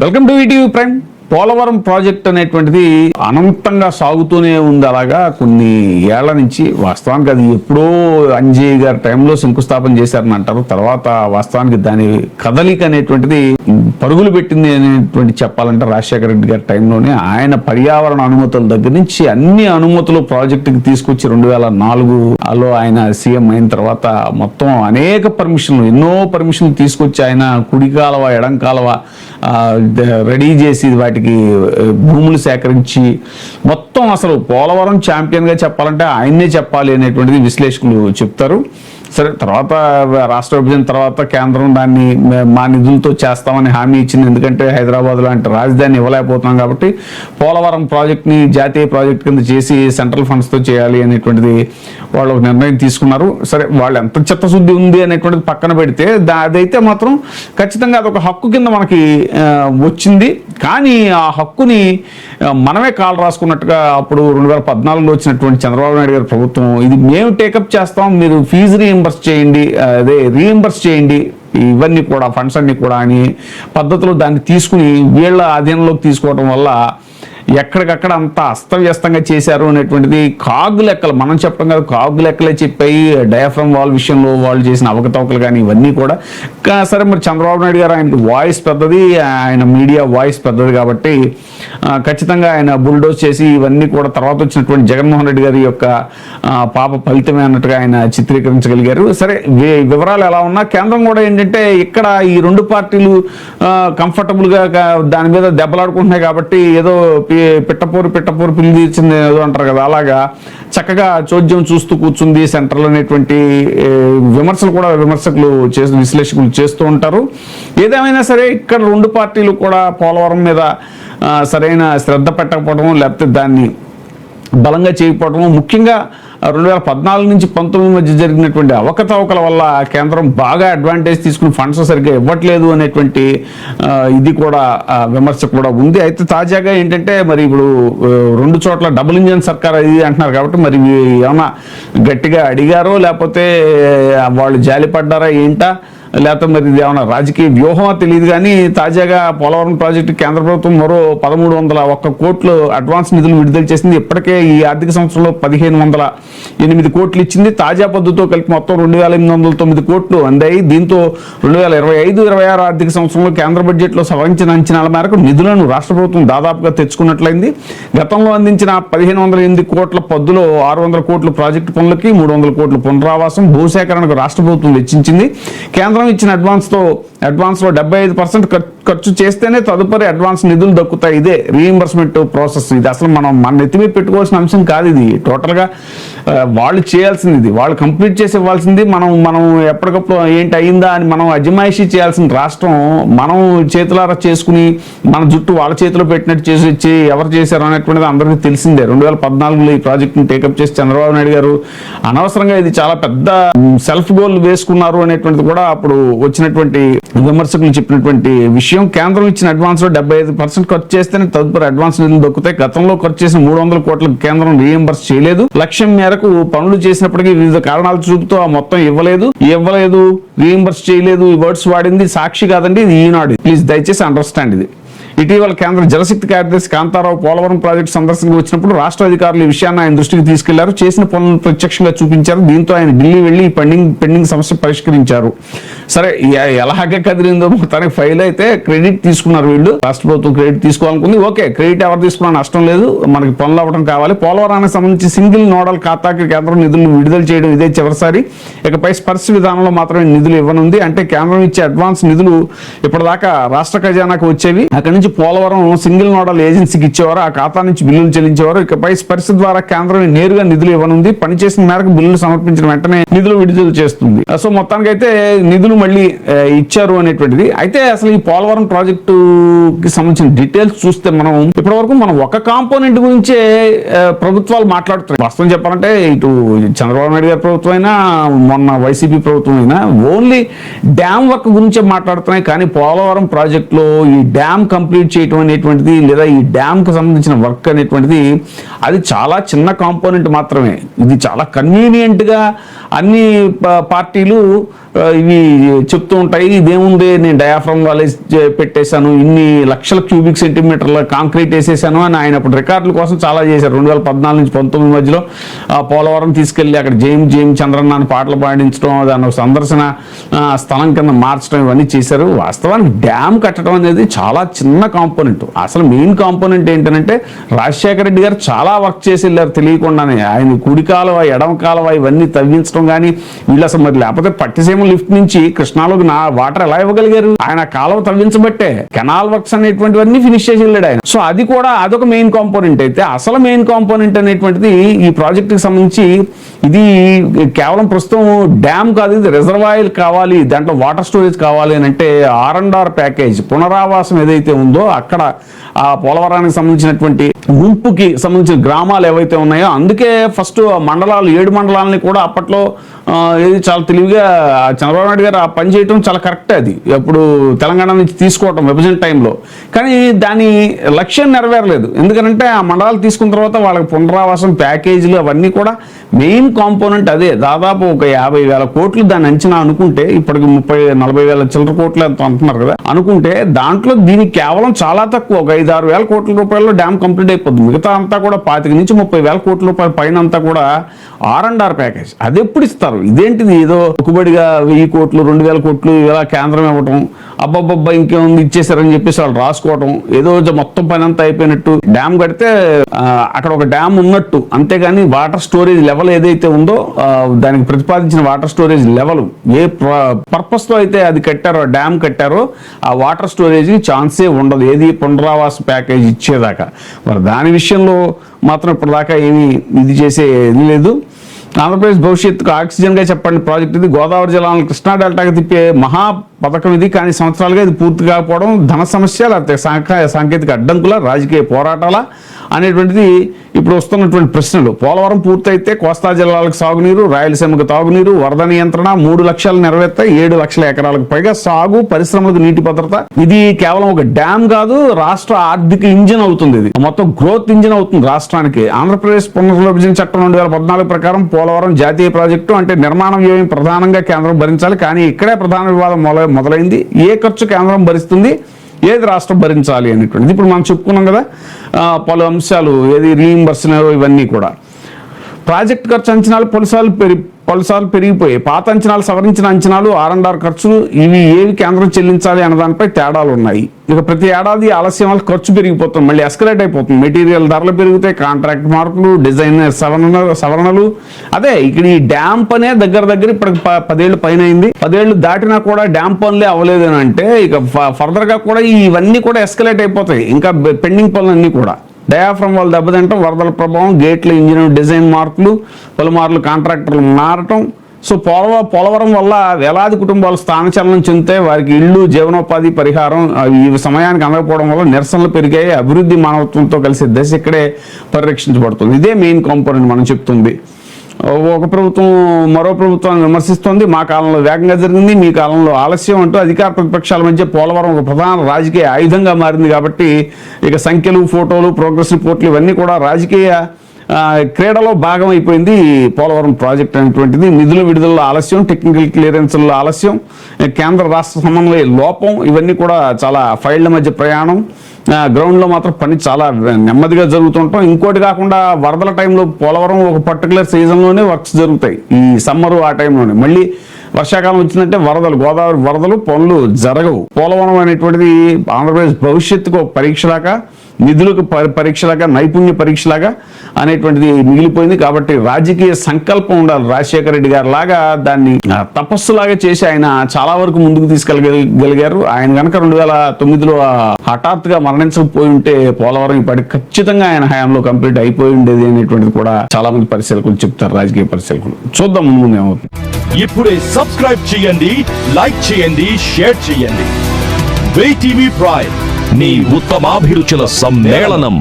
Welcome to ETV prime. Polavaram project అనేటువంటిది అనంతంగా సాగుతూనే ఉంది. అలాగా కొన్ని ఏళ్ల నుంచి. వాస్తవానికి అది ఎప్పుడో అంజయ్ గారి టైంలో శంకుస్థాపన చేశారని అంటారు. తర్వాత వాస్తవానికి దాని కదలిక అనేటువంటిది పరుగులు పెట్టింది అనేటువంటి చెప్పాలంటే రాజశేఖర రెడ్డి గారి టైంలోనే ఆయన పర్యావరణ అనుమతుల దగ్గర నుంచి అన్ని అనుమతులు ప్రాజెక్టుకి తీసుకొచ్చి 2004లో ఆయన సీఎం అయిన తర్వాత మొత్తం అనేక పర్మిషన్లు, ఎన్నో పర్మిషన్లు తీసుకొచ్చి ఆయన కుడి కాలువ ఎడం కాలువ రెడీ చేసి వాటికి భూములు సేకరించి మొత్తం అసలు పోలవరం ఛాంపియన్గా చెప్పాలంటే ఆయన్నే చెప్పాలి అనేటువంటిది విశ్లేషకులు చెప్తారు. సరే, తర్వాత రాష్ట్ర విభజన తర్వాత కేంద్రం దాన్ని మా నిధులతో చేస్తామని హామీ ఇచ్చింది. ఎందుకంటే హైదరాబాద్ లాంటి రాజధాని ఇవ్వలేకపోతున్నాం కాబట్టి పోలవరం ప్రాజెక్ట్ని జాతీయ ప్రాజెక్ట్ కింద చేసి సెంట్రల్ ఫండ్స్తో చేయాలి అనేటువంటిది వాళ్ళు ఒక నిర్ణయం తీసుకున్నారు. సరే, వాళ్ళు ఎంత చిత్తశుద్ధి ఉంది అనేటువంటిది పక్కన పెడితే అదైతే మాత్రం ఖచ్చితంగా అదొక హక్కు కింద మనకి వచ్చింది. కానీ ఆ హక్కుని మనమే కాలు రాసుకున్నట్టుగా అప్పుడు 2014లో వచ్చినటువంటి చంద్రబాబు నాయుడు గారి ప్రభుత్వం ఇది మేము టేకప్ చేస్తాం, మీరు ఫీజు రీఎంబర్స్ చేయండి, రీఎంబర్స్ చేయండి, ఇవన్నీ కూడా ఫండ్స్ అన్ని కూడా అని పద్ధతిలో దాన్ని తీసుకుని వీళ్ళ అధీనంలోకి తీసుకోవడం వల్ల ఎక్కడికక్కడ అంత అస్తవ్యస్తంగా చేశారు అనేటువంటిది కాగు లెక్కలు మనం చెప్పడం కాదు, కాగు లెక్కలే చెప్పాయి. డయాఫ్రమ్ వాల్ విషయంలో వాళ్ళు చేసిన అవకతవకలు కానీ ఇవన్నీ కూడా. సరే, మరి చంద్రబాబు నాయుడు గారు ఆయనకి వాయిస్ పెద్దది, ఆయన మీడియా వాయిస్ పెద్దది కాబట్టి ఖచ్చితంగా ఆయన బుల్డోజ్ చేసి ఇవన్నీ కూడా తర్వాత వచ్చినటువంటి జగన్మోహన్ రెడ్డి గారి యొక్క పాప ఫలితమే అన్నట్టుగా ఆయన చిత్రీకరించగలిగారు. సరే, వివరాలు ఎలా ఉన్నా కేంద్రం కూడా ఏంటంటే ఇక్కడ ఈ రెండు పార్టీలు కంఫర్టబుల్గా దాని మీద దెబ్బలాడుకుంటున్నాయి కాబట్టి ఏదో పిట్టపోరు పిల్లి తీర్చింది ఏదో అంటారు కదా, అలాగా చక్కగా చోద్యం చూస్తూ కూర్చుంది సెంట్రల్ అనేటువంటి విమర్శలు కూడా విశ్లేషకులు చేస్తూ ఉంటారు. ఏదేమైనా సరే, ఇక్కడ రెండు పార్టీలు కూడా పోలవరం మీద సరైన శ్రద్ధ పెట్టకపోవడం, లేకపోతే దాన్ని బలంగా చేయకపోవడం, ముఖ్యంగా 2014 నుంచి 19 మధ్య జరిగినటువంటి అవకతవకల వల్ల కేంద్రం బాగా అడ్వాంటేజ్ తీసుకుని ఫండ్స్ సరిగ్గా ఇవ్వట్లేదు అనేటువంటి ఇది కూడా విమర్శ కూడా ఉంది. అయితే తాజాగా ఏంటంటే మరి ఇప్పుడు రెండు చోట్ల డబుల్ ఇంజన్ సర్కార్ అది అంటున్నారు కాబట్టి మరి ఏమన్నా గట్టిగా అడిగారో లేకపోతే వాళ్ళు జాలిపడ్డారా ఏంటా, లేకపోతే మరి ఇది ఏమన్నా రాజకీయ వ్యూహమో తెలియదు. కానీ తాజాగా పోలవరం ప్రాజెక్టు కేంద్ర ప్రభుత్వం మరో 1301 కోట్లు అడ్వాన్స్ నిధులు విడుదల చేసింది. ఇప్పటికే ఈ ఆర్థిక సంవత్సరంలో 1508 కోట్లు ఇచ్చింది. తాజా పద్ధతితో కలిపి మొత్తం 2809 కోట్లు అందాయి. దీంతో 2025-26 ఆర్థిక సంవత్సరంలో కేంద్ర బడ్జెట్లో సవరించిన అంచనాల మేరకు నిధులను రాష్ట్ర ప్రభుత్వం దాదాపుగా తెచ్చుకున్నట్లయింది. గతంలో అందించిన 1508 కోట్ల పద్దులో 600 కోట్లు ప్రాజెక్టు పనులకి, 300 కోట్లు పునరావాసం, భూసేకరణకు రాష్ట్ర ప్రభుత్వం వెచ్చించింది. కేంద్రం ఇచ్చిన అడ్వాన్స్లో 75% ఖర్చు చేస్తేనే తదుపరి అడ్వాన్స్ నిధులు దక్కుతాయి. ఇదే రీఎంబర్స్మెంట్ ప్రాసెస్. ఇది అసలు మన నెత్తిమీ పెట్టుకోవాల్సిన అంశం కాదు. ఇది టోటల్గా వాళ్ళు చేయాల్సింది, ఇది వాళ్ళు కంప్లీట్ చేసి ఇవ్వాల్సింది. మనం ఎప్పటికప్పుడు ఏంటి అయిందా అని మనం అజమాయిషీ చేయాల్సిన రాష్ట్రం మనం చేతులారా చేసుకుని మన జుట్టు వాళ్ళ చేతిలో పెట్టినట్టు చేసి ఎవరు చేశారు అనేటువంటిది అందరికీ తెలిసిందే. 2014లో ఈ ప్రాజెక్టుని టేకప్ చేసి చంద్రబాబు నాయుడు గారు అనవసరంగా ఇది చాలా పెద్ద సెల్ఫ్ గోల్ వేసుకున్నారు అనేటువంటిది కూడా అప్పుడు వచ్చినటువంటి విమర్శకులు చెప్పినటువంటి విషయం. కేంద్రం ఇచ్చిన అడ్వాన్స్ లో 75% ఖర్చు చేస్తేనే తదుపరి అడ్వాన్స్ నిధులు దొక్కుతాయి. గతంలో ఖర్చు చేసిన 300 కోట్లకు కేంద్రం రీఎంబర్స్ చేయలేదు. లక్ష్యం మేరకు పనులు చేసినప్పటికీ వివిధ కారణాలు చూపుతూ ఆ మొత్తం ఇవ్వలేదు, రీఎంబర్స్ చేయలేదు. ఈ వర్డ్స్ వాడింది సాక్షి కాదండి, ఇది ఈనాడు. ప్లీజ్ దయచేసి అండర్స్టాండ్ ఇది. ఇటీవల కేంద్ర జలశక్తి కార్యదర్శి కాంతారావు పోలవరం ప్రాజెక్టు సందర్శనకు వచ్చినప్పుడు రాష్ట్ర అధికారులు ఈ విషయాన్ని ఆయన దృష్టికి తీసుకెళ్లారు. చేసిన పనులను ప్రత్యక్షంగా చూపించారు. దీంతో ఆయన ఢిల్లీ వెళ్లి పెండింగ్ సమస్య పరిష్కరించారు. సరే, ఎలాగే కదిలిందో మొత్తానికి ఫైల్ అయితే క్రెడిట్ తీసుకున్నారు వీళ్ళు. రాష్ట్ర ప్రభుత్వం క్రెడిట్ తీసుకోవాలనుకుంది. ఓకే, క్రెడిట్ ఎవరు తీసుకున్నా నష్టం లేదు, మనకి పనులు అవ్వడం కావాలి. పోలవరానికి సంబంధించి సింగిల్ నోడల్ ఖాతాకి కేంద్రం నిధులు విడుదల చేయడం ఇదే చివరిసారి. ఇకపై స్పర్శ విధానంలో మాత్రమే నిధులు ఇవ్వనుంది. అంటే కేంద్రం ఇచ్చే అడ్వాన్స్ నిధులు ఇప్పటిదాకా రాష్ట్ర ఖజానాకు వచ్చేవి. అక్కడి నుంచి పోలవరం సింగిల్ నోడల్ ఏజెన్సీకి ఇచ్చేవారు, ఆ ఖాతా నుంచి బిల్లులు చెల్లించేవారు. ఇకపై స్పర్శ ద్వారా కేంద్రం నేరుగా నిధులు ఇవ్వనుంది. పనిచేసిన మేరకు బిల్లులు సమర్పించిన వెంటనే నిధులు విడుదల చేస్తుంది. సో మొత్తానికైతే నిధులు మళ్ళీ ఇచ్చారు అనేటువంటిది. అయితే అసలు ఈ పోలవరం ప్రాజెక్టుకి సంబంధించిన డీటెయిల్స్ చూస్తే మనం ఇప్పటివరకు ఒక కాంపోనెంట్ గురించే ప్రభుత్వాలు మాట్లాడుతున్నాయి. వాస్తవం చెప్పాలంటే ఇటు చంద్రబాబు నాయుడు గారి ప్రభుత్వం అయినా మొన్న వైసీపీ ప్రభుత్వం అయినా ఓన్లీ డ్యామ్ వర్క్ గురించే మాట్లాడుతున్నాయి. కానీ పోలవరం ప్రాజెక్టులో ఈ డ్యామ్ కంప్లీట్ చేయటం అనేటువంటిది లేదా ఈ డ్యామ్ కు సంబంధించిన వర్క్ అనేటువంటిది అది చాలా చిన్న కాంపోనెంట్ మాత్రమే. ఇది చాలా కన్వీనియంట్ గా అన్ని పార్టీలు ఇవి చెప్తూ ఉంటాయి. ఇదేముంది, నేను డయాఫ్రమ్ వాల్ పెట్టేశాను, ఇన్ని లక్షల క్యూబిక్ సెంటీమీటర్ల కాంక్రీట్ వేసేసాను అని ఆయన అప్పుడు రికార్డుల కోసం చాలా చేశారు. 2014 నుంచి 19 మధ్యలో పోలవరం తీసుకెళ్లి అక్కడ జేమ్ చంద్రన్న అని పాటలు పాడించడం, దాని సందర్శన స్థలం కింద మార్చడం, ఇవన్నీ చేశారు. వాస్తవానికి డ్యామ్ కట్టడం అనేది చాలా చిన్న కాంపోనెంట్. అసలు మెయిన్ కాంపోనెంట్ ఏంటంటే రాజశేఖర రెడ్డి గారు చాలా వర్క్ చేసి వెళ్ళారు తెలియకుండానే. ఆయన కుడి కాలువ ఎడమ కాలువ ఇవన్నీ తవ్వించడం కానీ, వీళ్ళు అసలు మరి లేకపోతే పట్టిసీమ లిఫ్ట్ నుంచి కృష్ణాలోకి వాటర్ ఎలా ఇవ్వగలిగారు? ఆయన కాలువ తవ్వించబట్టే కెనాల్ వర్క్స్ అనేటువంటివన్నీ ఫినిష్ చేసి వెళ్ళాడు ఆయన. సో అది కూడా అదొక మెయిన్ కాంపోనెంట్. అయితే అసలు మెయిన్ కాంపోనెంట్ అనేటువంటిది ఈ ప్రాజెక్ట్ కి సంబంధించి ఇది కేవలం ప్రస్తుతం డ్యామ్ కాదు, ఇది రిజర్వాయర్ కావాలి, దాంట్లో వాటర్ స్టోరేజ్ కావాలి అని అంటే R&R ప్యాకేజ్ పునరావాసం ఏదైతే ఉందో అక్కడ ఆ పోలవరానికి సంబంధించినటువంటి గుంపుకి సంబంధించిన గ్రామాలు ఏవైతే ఉన్నాయో, అందుకే ఫస్ట్ మండలాలు 7 మండలాలని కూడా అప్పట్లో ఇది చాలా తెలివిగా చంద్రబాబు నాయుడు గారు ఆ పని చేయటం చాలా కరెక్ట్. అది అప్పుడు తెలంగాణ నుంచి తీసుకోవటం విభజన టైంలో. కానీ దాని లక్ష్యం నెరవేరలేదు. ఎందుకంటే ఆ మండలాలు తీసుకున్న తర్వాత వాళ్ళకి పునరావాసం ప్యాకేజీలు అవన్నీ కూడా మెయిన్ కాంపోనెంట్ అదే. దాదాపు ఒక 50,000 కోట్లు దాని అంచనా అనుకుంటే, ఇప్పటికి 30-40,000 చిల్లర కోట్లు ఎంత అంటున్నారు కదా అనుకుంటే, దాంట్లో దీనికి కేవలం చాలా తక్కువ ఒక 5-6 కోట్ల రూపాయల్లో డ్యామ్ కంప్లీట్ అయిపోతుంది. మిగతా అంతా కూడా 25,000 నుంచి 30,000 కోట్ల రూపాయల పైన అంతా కూడా R&R ప్యాకేజ్. అది ఎప్పుడు ఇస్తారు? ఇదేంటిది, ఏదో ఒకబడిగా 1000 కోట్లు 2,000 కోట్లు ఇలా కేంద్రం ఇవ్వటం, అబ్బబ్బబ్బా ఇంకేముంది ఇచ్చేసారని చెప్పేసి వాళ్ళు రాసుకోవటం, ఏదో మొత్తం పని అంతా అయిపోయినట్టు. డ్యామ్ కడితే అక్కడ ఒక డ్యామ్ ఉన్నట్టు, అంతేగాని వాటర్ స్టోరేజ్ లెవెల్ ఏదైతే ఉందో దానికి ప్రతిపాదించిన వాటర్ స్టోరేజ్ లెవెల్ ఏ పర్పస్ తో అయితే అది కట్టారో, డ్యామ్ కట్టారో, ఆ వాటర్ స్టోరేజ్ ఛాన్సే ఉండదు ఏది పునరావాస ప్యాకేజ్ ఇచ్చేదాకా. మరి దాని విషయంలో మాత్రం ఇప్పటిదాకా ఏమీ ఇది చేసేది లేదు. ఆంధ్రప్రదేశ్ భవిష్యత్తుకు ఆక్సిజన్గా చెప్పండి ప్రాజెక్ట్ ఇది. గోదావరి జిల్లాలను కృష్ణా డెల్టాకి తిప్పే మహా పథకం ఇది. కానీ సంవత్సరాలుగా ఇది పూర్తి కాకపోవడం ధన సమస్య, లేకపోతే సాంకేతిక అడ్డంకుల, రాజకీయ పోరాటాల అనేటువంటిది ఇప్పుడు వస్తున్నటువంటి ప్రశ్నలు. పోలవరం పూర్తయితే కోస్తా జిల్లాలకు సాగునీరు, రాయలసీమకు తాగునీరు, వరద నియంత్రణ, 3 లక్షలు నెరవేర్తాయి, 7 లక్షల ఎకరాలకు పైగా సాగు, పరిశ్రమలకు నీటి భద్రత. ఇది కేవలం ఒక డ్యామ్ కాదు, రాష్ట్ర ఆర్థిక ఇంజిన్ అవుతుంది. ఇది మొత్తం గ్రోత్ ఇంజిన్ అవుతుంది రాష్ట్రానికి. ఆంధ్రప్రదేశ్ పునర్విభజన చట్టం 2014 ప్రకారం పోలవరం జాతీయ ప్రాజెక్టు అంటే నిర్మాణ వ్యయం ప్రధానంగా కేంద్రం భరించాలి. కానీ ఇక్కడే ప్రధాన వివాదం మొదలైంది. ఏ ఖర్చు కేంద్రం భరిస్తుంది, ఏది రాష్ట్రం భరించాలి అనేటువంటిది. ఇప్పుడు మనం చెప్పుకున్నాం కదా పలు అంశాలు, ఏది రీఇంబర్షన్, ఇవన్నీ కూడా. ప్రాజెక్ట్ ఖర్చు అంచనాలు పలుసార్లు పెరిగిపోయాయి. పాత అంచనాలు, సవరించిన అంచనాలు, R&R ఖర్చులు, ఇవి ఏవి కేంద్రం చెల్లించాలి అన్న దానిపై తేడాలు ఉన్నాయి. ఇక ప్రతి ఏడాది ఆలస్యం వల్ల ఖర్చు పెరిగిపోతుంది, మళ్ళీ ఎస్కలేట్ అయిపోతుంది. మెటీరియల్ ధరలు పెరుగుతాయి, కాంట్రాక్ట్ మార్పులు, డిజైన్ సవరణలు. అదే ఇక్కడ ఈ డ్యామ్ పనే దగ్గర ఇప్పటికి 10 ఏళ్ళు పైన అయింది. 10 ఏళ్ళు దాటినా కూడా డ్యామ్ పనులే అవ్వలేదు అని అంటే ఇక ఫర్దర్ గా కూడా ఇవన్నీ కూడా ఎస్కలేట్ అయిపోతాయి. ఇంకా పెండింగ్ పనులన్నీ కూడా. డయాఫ్రమ్ వాళ్ళు దెబ్బతింటం, వరదల ప్రభావం, గేట్ల ఇంజిన్ డిజైన్ మార్పులు, పలుమార్లు కాంట్రాక్టర్లు మారటం. సో పోలవరం వల్ల వేలాది కుటుంబాలు స్థానచలనం చెందితే, వారికి ఇళ్ళు, జీవనోపాధి పరిహారం ఈ సమయానికి అందకపోవడం వల్ల నిరసనలు పెరిగాయి. అభివృద్ధి మానవత్వంతో కలిసి దశ ఇక్కడే పరిరక్షించబడుతుంది. ఇదే మెయిన్ కాంపోనెంట్ మనం చెప్తుంది. ఒక ప్రభుత్వం మరో ప్రభుత్వాన్ని విమర్శిస్తోంది. మా కాలంలో వేగంగా జరిగింది, మీ కాలంలో ఆలస్యం అంటూ అధికార ప్రతిపక్షాల మధ్య పోలవరం ఒక ప్రధాన రాజకీయ ఆయుధంగా మారింది. కాబట్టి ఇక సంఖ్యలు, ఫోటోలు, ప్రోగ్రెస్ రిపోర్ట్లు ఇవన్నీ కూడా రాజకీయ క్రీడలో భాగం అయిపోయింది పోలవరం ప్రాజెక్ట్ అనేటువంటిది. నిధుల విడుదలలో ఆలస్యం, టెక్నికల్ క్లియరెన్స్లో ఆలస్యం, కేంద్ర రాష్ట్ర సమన్వయ లోపం, ఇవన్నీ కూడా చాలా ఫైళ్ల మధ్య ప్రయాణం. గ్రౌండ్లో మాత్రం పని చాలా నెమ్మదిగా జరుగుతుంటాం. ఇంకోటి కాకుండా వరదల టైంలో పోలవరం ఒక పర్టికులర్ సీజన్లోనే వర్క్స్ జరుగుతాయి. ఈ సమ్మరు ఆ టైంలోనే. మళ్ళీ వర్షాకాలం వచ్చిందంటే వరదలు, గోదావరి వరదలు, పనులు జరగవు. పోలవరం అనేటువంటిది ఆంధ్రప్రదేశ్ భవిష్యత్తుకు పరీక్షలాగా, నిధులకు పరీక్షలాగా, నైపుణ్య పరీక్షలాగా అనేటువంటిది మిగిలిపోయింది. కాబట్టి రాజకీయ సంకల్పం ఉండాలి. రాజశేఖర రెడ్డి గారు లాగా దాన్ని తపస్సులాగా చేసి ఆయన చాలా వరకు ముందుకు తీసుకెళ్ళగలిగారు. ఆయన కనుక 2009లో హఠాత్తుగా మరణించకపోయి ఉంటే పోలవరం ఇప్పటికి ఖచ్చితంగా ఆయన హయాంలో కంప్లీట్ అయిపోయి ఉండేది అనేటువంటిది కూడా చాలా మంది పరిశీలకులు చెప్తారు, రాజకీయ పరిశీలకులు. చూద్దాం ముందు ఏమవుతుంది. ఇప్పుడే సబ్స్క్రైబ్ చేయండి, లైక్ చేయండి, షేర్ చేయండి. VTV ప్రైమ్, నీ ఉత్తమాభిరుచుల సమ్మేళనం.